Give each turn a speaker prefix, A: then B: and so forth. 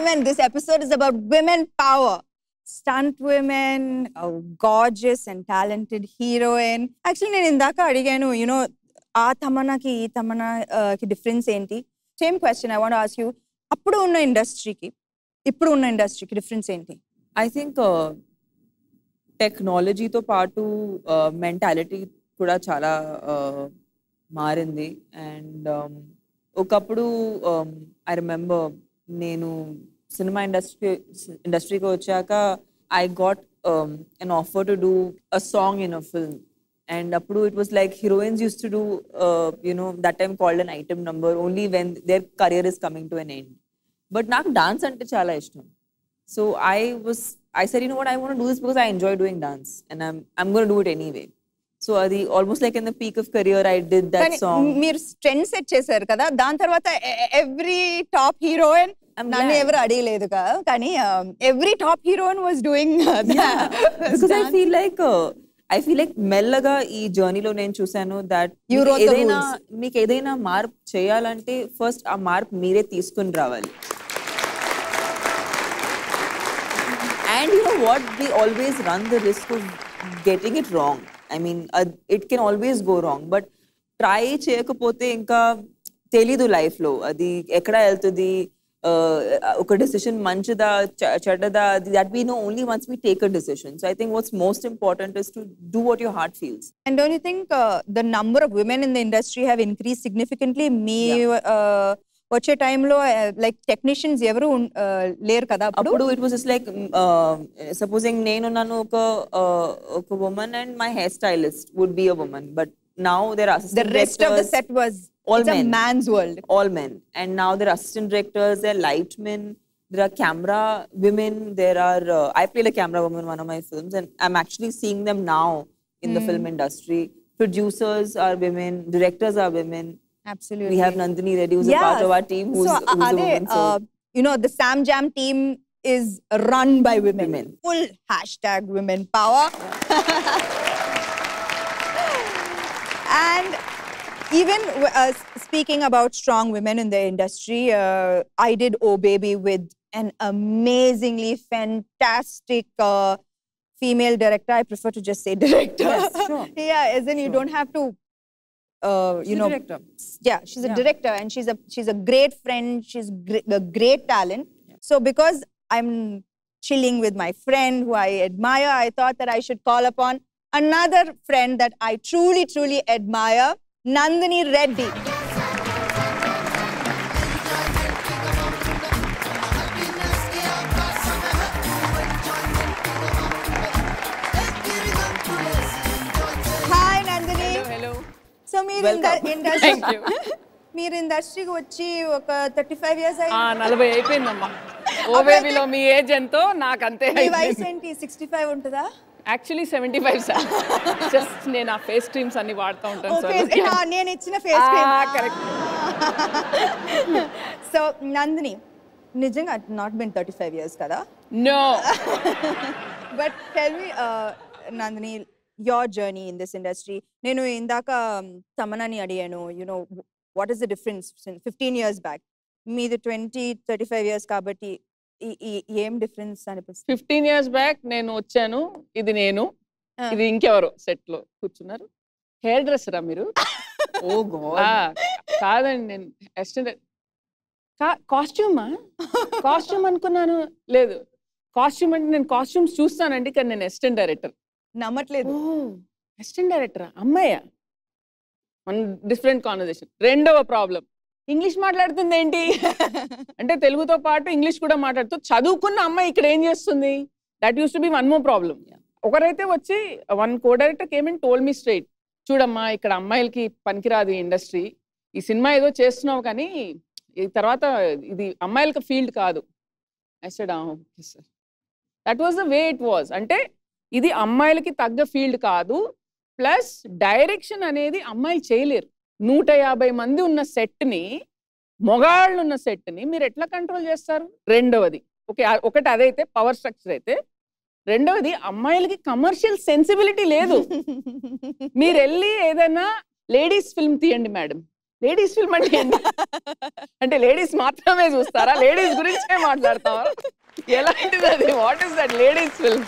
A: women. This episode is about women power. Stunt women, a gorgeous and talented heroine. Actually, నేను ఇందాక అడిగాను, ఆ తమన్నాకి ఈ తమన్నాకి డిఫరెన్స్ ఏంటి? Same question I want to ask you. అప్పుడు ఉన్న ఇండస్ట్రీకి ఇప్పుడు ఉన్న ఇండస్ట్రీకి డిఫరెన్స్ ఏంటి?
B: I think టెక్నాలజీతో పాటు మెంటాలిటీ కూడా చాలా మారింది. అండ్ ఒకప్పుడు ఐ రిమెంబర్ నేను సినిమా ఇండస్ట్రీకి వచ్చాక I got an offer to do a song in a film. And appudu it was like heroines used to do that time called an item number only when their career is coming to an end. But నాకు dance ante చాలా ఇష్టం. So I said, you know what, I want to do this because I enjoy doing dance and I'm going to do it anyway. So adi almost like in the peak of career I did that song.
A: మీరు trend set చేశారు కదా, దాని తర్వాత every top heroine నన్ను ఎవరు అడిగలేదు కదా, కానీ every top heroine was doing
B: because I feel like మెల్లగా ఈ జర్నీలో నేను చూసాను దట్ మీకు ఏదైనా మార్పు చేయాలంటే ఫస్ట్ ఆ మార్పు మీరే తీసుకుని రావాలి. And you know what? We always run the risk of getting it wrong. I mean, it can always go wrong. But try చేయకపోతే ఇంకా తెలీదు లైఫ్లో అది ఎక్కడ వెళ్తుంది, ఒక డెసిషన్ మంచిదా చెడ్డదా, that we know only once we take a decision. So I think what's most important is to do what your heart feels.
A: And don't you think the number of women in the industry have increased significantly? వచ్చే టైంలో like technicians ఎవరు లేరు కదా
B: అప్పుడు. It was just like supposing నేను నన్ను ఒక woman and my hair stylist would be a woman, but now there are
A: the rest of the set was all men. It's a man's world.
B: All men. And now there are assistant directors, there are lightmen, there are camera women, there are I play a camera woman in one of my films and I'm actually seeing them now in the film industry. Producers are women, directors are women.
A: Absolutely.
B: We have Nandini Reddy, who's a part of our team, who's a woman. So,
A: the Sam Jam team is run by women. Full hashtag women power. And even speaking about strong women in the industry, I did Oh Baby with an amazingly fantastic female director. I prefer to just say director.
B: Yes, sure.
A: Yeah, as in you don't have to
B: she's a director.
A: Yeah, she's a director and she's a great friend. She's a great talent. Yeah. So because I'm chilling with my friend who I admire, I thought that I should call upon another friend that I truly, truly admire, Nandini Reddy. Hi, Nandini.
B: Hello.
A: So మీరు ఇండస్ట్రీకి వచ్చి ఒక 35 years అయ్యింది.
C: 40 అయిపోయిందమ్మా. ఓ బేబీలో మీ age ఎంతో నాకు అంతే.
A: మీ వయసు ఏంటి? 65 ఉంటుందా?
C: Actually 75 sir. జస్ట్ నేను ఆ ఫేస్ క్రీమ్స్ అన్ని వాడుతూ ఉంటాను సార్.
A: నేను ఇచ్చిన face cream
C: correct.
A: So Nandini, నిజంగా నాట్ బిన్ 35 years కదా?
C: No.
A: But tell me Nandini, your journey in this industry. నేను ఇందాక తమన్నాని అడిగాను, what is the difference 15 years back? మీది 20-35 years కాబట్టి ఏం డిఫరెన్స్ అనిపిస్తుంది?
C: 15 years బ్యాక్ నేను వచ్చాను, ఇది నేను, ఇది ఇంకెవరు సెట్ లో కూర్చున్నారు. హెయిర్ డ్రెస్సరా మీరు?
B: ఓ గాడ్.
C: కాదండి, నేను అసిస్టెంట్. కాస్ట్యూమ్ అనుకున్నాను. లేదు, కాస్ట్యూమ్ అంటే నేను కాస్ట్యూమ్స్ చూస్తానండి, కానీ నేను అసిస్టెంట్ డైరెక్టర్.
A: నమ్మట్లేదు.
C: అసిస్టెంట్ డైరెక్టరా? అమ్మాయ్యా? One different conversation. రెండవ ప్రాబ్లం, ఇంగ్లీష్ మాట్లాడుతుంది ఏంటి అంటే తెలుగుతో పాటు ఇంగ్లీష్ కూడా మాట్లాడుతూ చదువుకున్న అమ్మాయి ఇక్కడ ఏం చేస్తుంది? That used to be one more problem. ఒకరైతే వచ్చి one co director came and told me straight, చూడమ్మా ఇక్కడ అమ్మాయిలకి పనికిరాదు ఈ ఇండస్ట్రీ, ఈ సినిమా ఏదో చేస్తున్నావు కానీ ఈ తర్వాత ఇది అమ్మాయిలకి ఫీల్డ్ కాదు. I said okay sir. That was the way it was. అంటే ఇది అమ్మాయిలకి తగ్గ ఫీల్డ్ కాదు, ప్లస్ డైరెక్షన్ అనేది అమ్మాయిలు చేయలేరు. 150 మంది ఉన్న సెట్ని, మొగాళ్ళు ఉన్న సెట్ని మీరు ఎట్లా కంట్రోల్ చేస్తారు? రెండవది, ఒకటి అదైతే పవర్ స్ట్రక్చర్ అయితే, రెండవది అమ్మాయిలకి కమర్షియల్ సెన్సిబిలిటీ లేదు. మీరు వెళ్ళి ఏదైనా లేడీస్ ఫిల్మ్ తీయండి మేడం, లేడీస్ ఫిల్మ్ అంటే ఏంటి? అంటే లేడీస్ మాత్రమే చూస్తారా? లేడీస్ గురించే మాట్లాడతావా? ఎలాంటిది అది? What is that ladies film?